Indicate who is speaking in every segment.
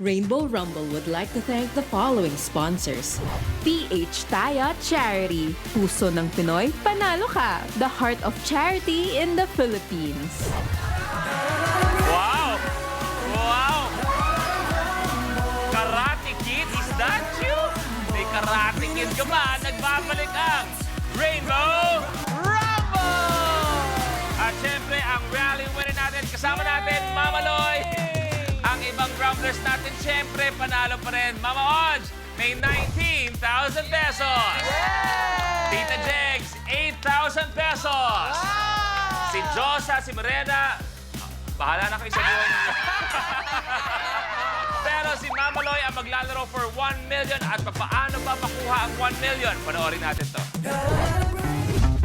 Speaker 1: Rainbow Rumble would like to thank the following sponsors.
Speaker 2: PH Taya Charity. Puso ng Pinoy, panalo ka. The heart of charity in the Philippines.
Speaker 3: Wow! Wow! Karate Kid, is that you? May Karate Kid ka ba? Nagbabalik ang Rainbow Rumble! At syempre, ang rally winner natin, kasama natin, Mama Loy. Ang ibang Rumblers natin, syempre, panalo pa rin. Mama Odds, may 19,000 pesos. Tita Jegs, 8,000 pesos. Si Josa, si Mirena, bahala na kayo sa buhay ninyo. Pero si Mama Loy ang maglalaro for 1 million at paano ba makuha ang 1 million? Panoorin natin to.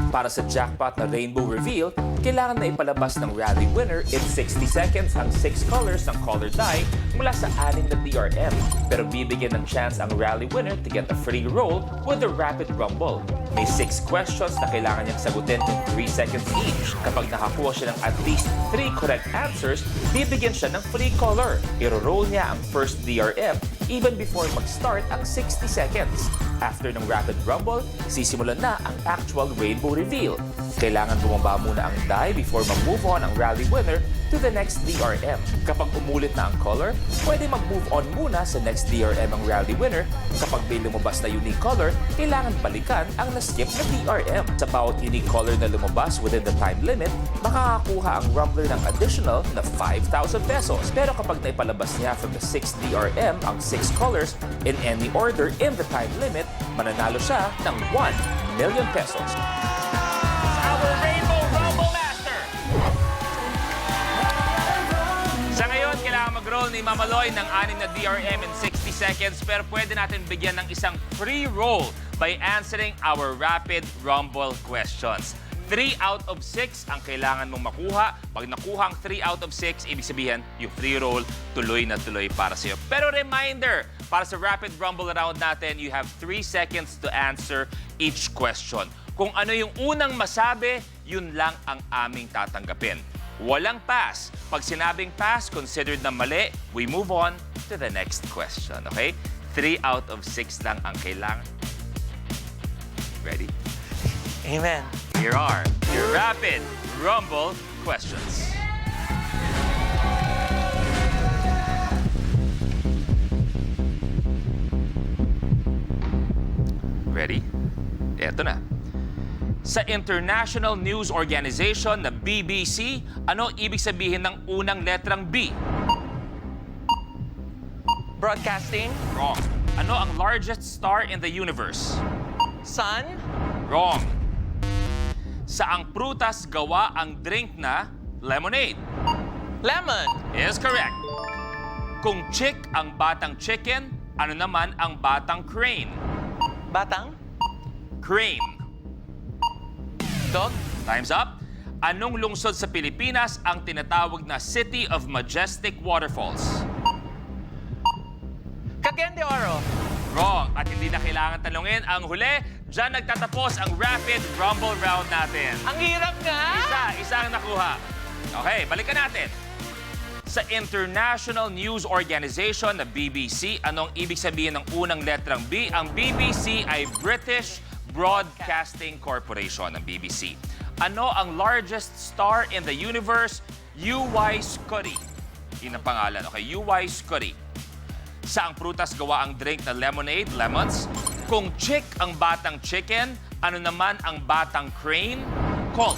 Speaker 3: Para sa jackpot na Rainbow Reveal, kailangan na ipalabas ng rally winner in 60 seconds ang 6 colors ng color die mula sa 6 na DRM. Pero bibigyan ng chance ang rally winner to get a free roll with the Rapid Rumble. May 6 questions na kailangan niyang sagutin in 3 seconds each. Kapag nakakuha siya ng at least 3 correct answers, bibigyan siya ng free color. Iro-roll niya ang first DRM even before mag-start ang 60 seconds. After ng Rapid Rumble, sisimulan na ang actual Rainbow Reveal. Kailangan bumaba muna ang die before mag-move on ang rally winner to the next DRM. Kapag umulit na ang color, pwede mag-move on muna sa next DRM ang rally winner. Kapag may lumabas na unique color, kailangan balikan ang na-skip na DRM. Sa bawat unique color na lumabas within the time limit, makakakuha ang Rumbler ng additional na 5,000 pesos. Pero kapag naipalabas niya from the 6th DRM ang 6 colors in any order in the time limit, mananalo siya ng 1 million pesos. Our Rainbow Rumble Master! Sa ngayon, kailangan mag-roll ni Mama Loy ng 6 na DRM in 60 seconds pero pwede natin bigyan ng isang free roll by answering our Rapid Rumble questions. 3 out of 6 ang kailangan mong makuha. Pag nakuha ang 3 out of 6, ibig sabihin, yung free roll, tuloy na tuloy para sa'yo. Pero reminder, para sa Rapid Rumble round natin, you have 3 seconds to answer each question. Kung ano yung unang masabi, yun lang ang aming tatanggapin. Walang pass. Pag sinabing pass, considered na mali, we move on to the next question, okay? 3 out of 6 lang ang kailangan. Ready?
Speaker 4: Amen.
Speaker 3: Here are your Rapid Rumble questions. Ready? Eto na. Sa International News Organization na BBC, ano ibig sabihin ng unang letrang B?
Speaker 4: Broadcasting.
Speaker 3: Wrong. Ano ang largest star in the universe?
Speaker 4: Sun.
Speaker 3: Wrong. Saang prutas gawa ang drink na lemonade?
Speaker 4: Lemon.
Speaker 3: Is correct. Kung chick ang batang chicken, ano naman ang batang crane?
Speaker 4: Batang.
Speaker 3: Crane.
Speaker 4: Dog.
Speaker 3: Time's up. Anong lungsod sa Pilipinas ang tinatawag na City of Majestic Waterfalls?
Speaker 4: Cagayan de Oro.
Speaker 3: Wrong. At hindi na kailangan tanungin ang huli. Diyan nagtatapos ang Rapid Rumble round natin.
Speaker 4: Ang hirap nga.
Speaker 3: Isa ang nakuha. Okay, balikan natin. Sa International News Organization na BBC, anong ibig sabihin ng unang letrang B? Ang BBC ay British Broadcasting Corporation, ang BBC. Ano ang largest star in the universe? U.Y. Scuddy. Yun ang pangalan. Okay, U.Y. Scuddy. Saang prutas gawa ang drink na lemonade, lemons? Kung chick ang batang chicken, ano naman ang batang crane? Colt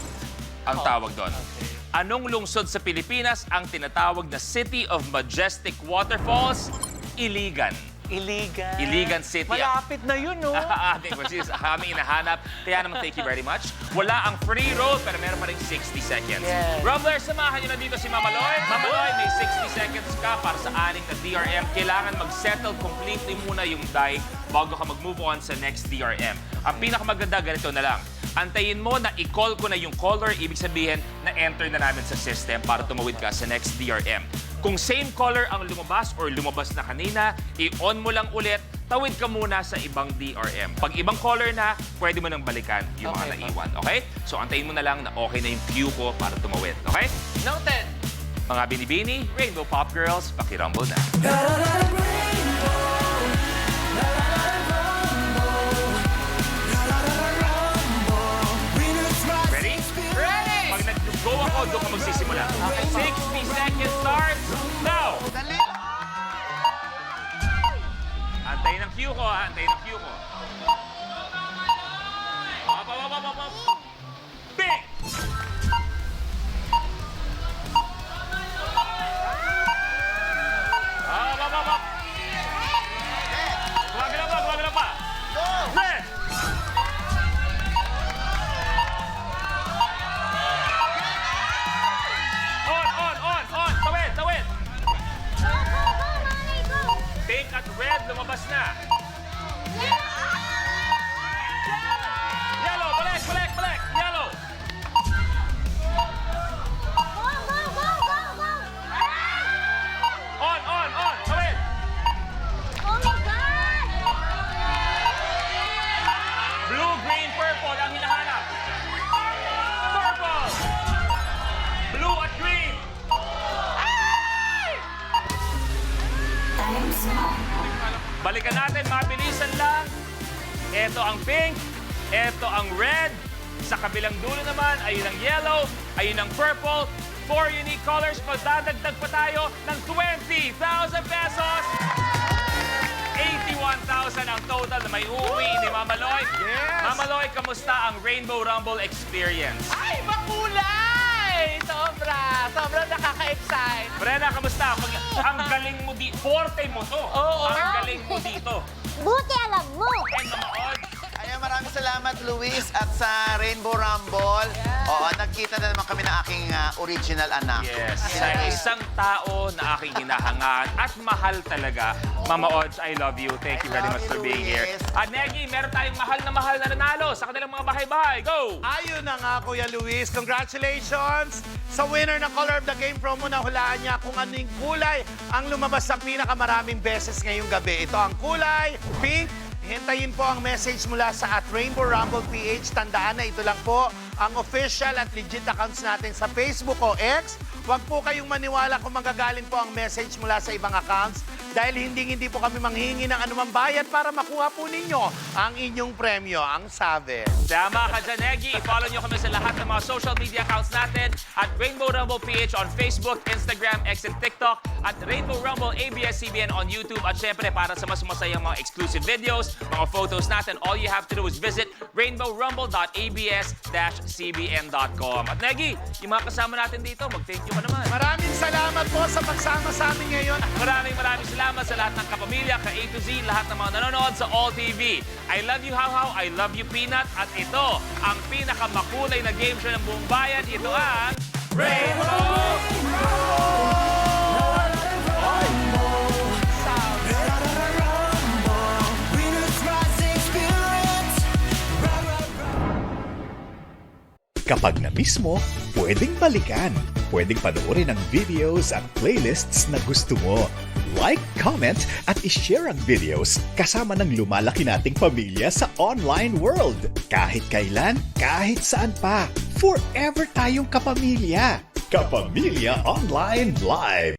Speaker 3: ang tawag doon.
Speaker 4: Okay.
Speaker 3: Anong lungsod sa Pilipinas ang tinatawag na City of Majestic Waterfalls? Iligan.
Speaker 4: Iligan.
Speaker 3: Iligan City.
Speaker 4: Malapit na yun, no?
Speaker 3: Ating which is aming inahanap. Kaya naman, thank you very much. Wala ang free roll, pero meron pa rin 60 seconds.
Speaker 4: Yes.
Speaker 3: Rumblers, samahan nyo na dito si Mama Loy. Mama Loy, may 60 seconds ka para sa 6 na DRM. Kailangan mag-settle completely muna yung die bago ka mag-move on sa next DRM. Ang pinakamaganda, ganito na lang. Antayin mo na i-call ko na yung caller, ibig sabihin na enter na namin sa system para tumawid ka sa next DRM. Kung same caller ang lumabas or lumabas na kanina, i-on mo lang ulit, tawid ka muna sa ibang DRM. Pag ibang caller na, pwede mo nang balikan yung mga
Speaker 4: Okay,
Speaker 3: naiwan. Okay? So, antayin mo na lang na okay na yung queue ko para tumawid. Okay?
Speaker 4: Noted.
Speaker 3: Mga binibini, Rainbow Pop Girls, pakirumble na. Ready?
Speaker 4: Ready!
Speaker 3: Pag nag-go ako, doon ka magsisimula. 60 seconds starts now!
Speaker 4: Dali!
Speaker 3: Antayin ang cue ko, ha? Antayin ang cue ko. Up. Bing! Up. Gumagalaw pa. Red! On. Tawid. Pink at red, lumabas na. Yellow, balik. Yellow. On. Tawid. Blue, green, purple ang hinahanap. Purple. Blue at green. Balikan natin, mabilisan lang. Ito ang pink, ito ang red. Sa kabilang dulo naman, ayun ang yellow, ayun ang purple. 4 unique colors, magdadagdag pa tayo ng 20,000 pesos. 81,000 ang total na may uuwi ni Mama Loy.
Speaker 4: Yes!
Speaker 3: Mama Loy, kamusta ang Rainbow Rumble experience?
Speaker 4: Ay, makulay! Sobrang nakaka-excite.
Speaker 3: Brenna, kamusta? Ang galing mo forte mo to.
Speaker 4: Oo.
Speaker 3: Ang galing mo dito.
Speaker 5: Buti alam mo.
Speaker 3: And mga odds,
Speaker 6: Ayan, maraming salamat, Luis, at sa Rainbow Rumble. Oo, nagkita na naman kami ng aking original anak.
Speaker 3: yes, sa isang tao na aking hinahangaan at mahal talaga. Mama Odds, I love you. Thank you very much for being here.
Speaker 6: Luis.
Speaker 3: At Negi, meron tayong mahal na nanalo sa kanilang mga bahay-bahay. Go!
Speaker 7: Ayun na nga, Kuya Luis. Congratulations sa winner ng Color of the Game promo na hulaan niya kung ano yung kulay ang lumabas sa pinakamaraming beses ngayong gabi. Ito ang kulay pink. Hintayin po ang message mula sa @Rainbow Rumble PH. Tandaan na ito lang po ang official at legit accounts natin sa Facebook o X. Huwag po kayong maniwala kung magagaling po ang message mula sa ibang accounts dahil hindi po kami manghihingi ng anumang bayad para makuha po ninyo ang inyong premyo, ang Save.
Speaker 3: Tama ka dyan, Negi. I-follow nyo kami sa lahat ng mga social media accounts natin at Rainbow Rumble PH on Facebook, Instagram, X, and TikTok at Rainbow Rumble ABS-CBN on YouTube. At syempre, para sa mas masayang mga exclusive videos, mga photos natin, all you have to do is visit rainbowrumble.abs-cbn.com. At Negi, yung mga kasama natin dito, mag-thank you ka naman.
Speaker 7: Maraming salamat po sa pagsama sa amin ngayon.
Speaker 3: Maraming salamat sa lahat ng kapamilya, ka A to Z, lahat ng mga nanonood sa All TV. I love you, How, I love you, Peanut. At ito, ang pinakamakulay na game show ng buong bayan. Ito ang Rainbow!
Speaker 8: Kapag na-miss mo, pwedeng balikan. Pwedeng panoorin ang videos at playlists na gusto mo. Like, comment, at ishare ang videos kasama ng lumalaki nating pamilya sa online world. Kahit kailan, kahit saan pa. Forever tayong kapamilya. Kapamilya Online Live.